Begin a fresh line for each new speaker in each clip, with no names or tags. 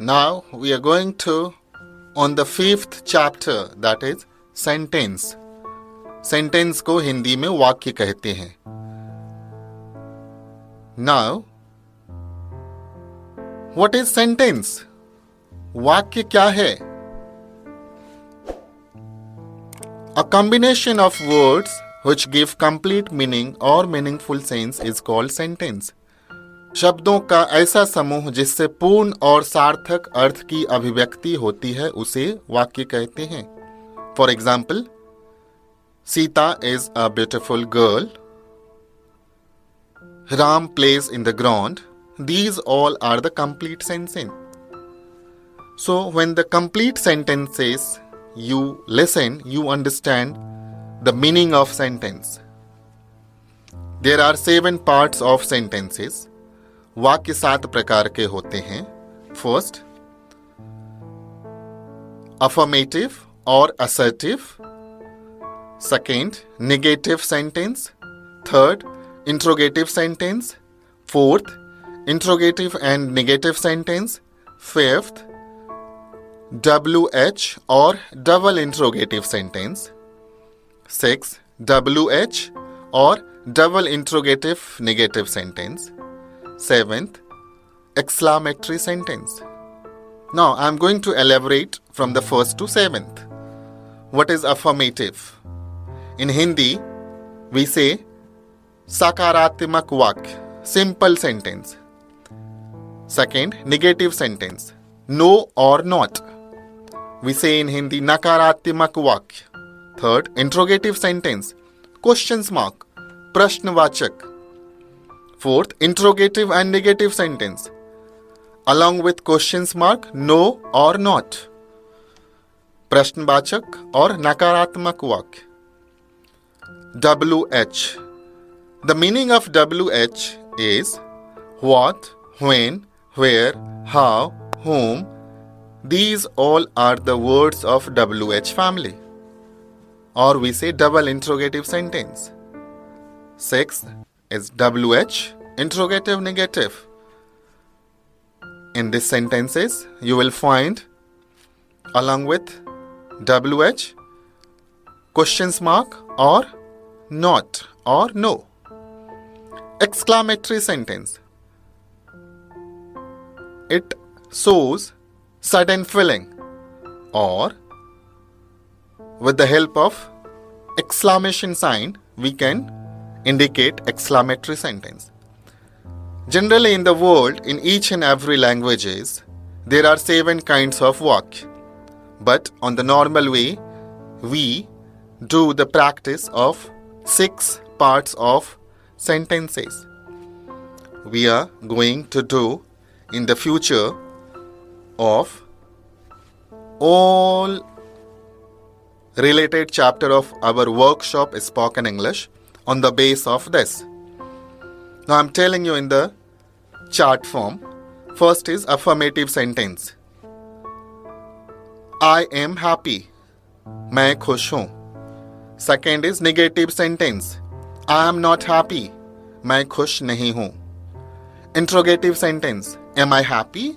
Now we are going to on the 5th chapter, that is sentence. Sentence को हिंदी में वाक्य कहते हैं. Now, what is sentence? वाक्य क्या है? A combination of words which give complete meaning or meaningful sense is called sentence. शब्दों का ऐसा समूह जिससे पूर्ण और सार्थक अर्थ की अभिव्यक्ति होती है उसे वाक्य कहते हैं. For example, Sita is a beautiful girl. Ram plays in the ground. These all are the complete sentences. So when the complete sentences you listen, you understand the meaning of sentence. There are 7 parts of sentences. वाक्य 7 प्रकार के होते हैं. First, affirmative और assertive. Second, negative sentence. Third, interrogative sentence. Fourth, interrogative and negative sentence. Fifth, WH और double interrogative sentence. Six, WH और double interrogative negative sentence. Seventh, exclamatory sentence. Now I am going to elaborate from the first to 7th. What is affirmative? In Hindi, we say sakaratmak vakya, simple sentence. Second, negative sentence, no or not. We say in Hindi nakaratmak vakya. Third, interrogative sentence, questions mark, prashnvachak. Fourth, interrogative and negative sentence, along with questions mark, no or not, प्रश्नवाचक और नकारात्मक वाक्य. WH. The meaning of WH is what, when, where, how, whom. These all are the words of WH family, or we say double interrogative sentence. Sixth is WH, interrogative negative. In these sentences, you will find, along with WH, questions mark or not or no. Exclamatory sentence. It shows sudden feeling, or with the help of exclamation sign, we can indicate exclamatory sentence. Generally in the world, in each and every languages, there are 7 kinds of vakya. But on the normal way, we do the practice of 6 parts of sentences. We are going to do in the future of all related chapter of our workshop Spoken English on the base of this. Now I am telling you in the chart form. First is affirmative sentence. I am happy. मैं खुश हूँ. Second is negative sentence. I am not happy. मैं खुश नहीं हूँ. Interrogative sentence. Am I happy?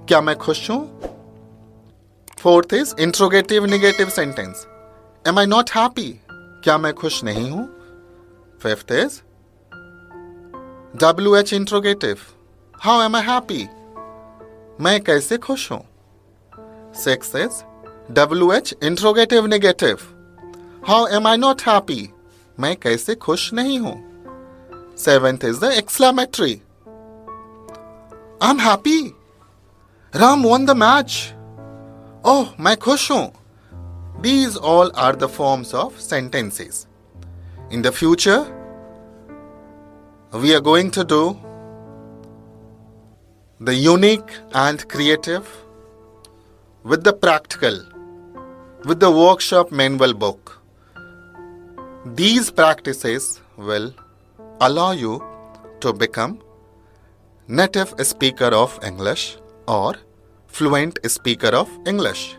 क्या मैं खुश हूँ? Fourth is interrogative negative sentence. Am I not happy? क्या मैं खुश नहीं हूँ? Fifth is WH interrogative. How am I happy? मैं कैसे खुश हूँ? Sixth is WH interrogative negative. How am I not happy? मैं कैसे खुश नहीं हूँ? Seventh is the exclamatory. I'm happy. Ram won the match. Oh, मैं खुश हूँ. These all are the forms of sentences. In the future, we are going to do the unique and creative with the practical, with the workshop manual book. These practices will allow you to become native speaker of English or fluent speaker of English.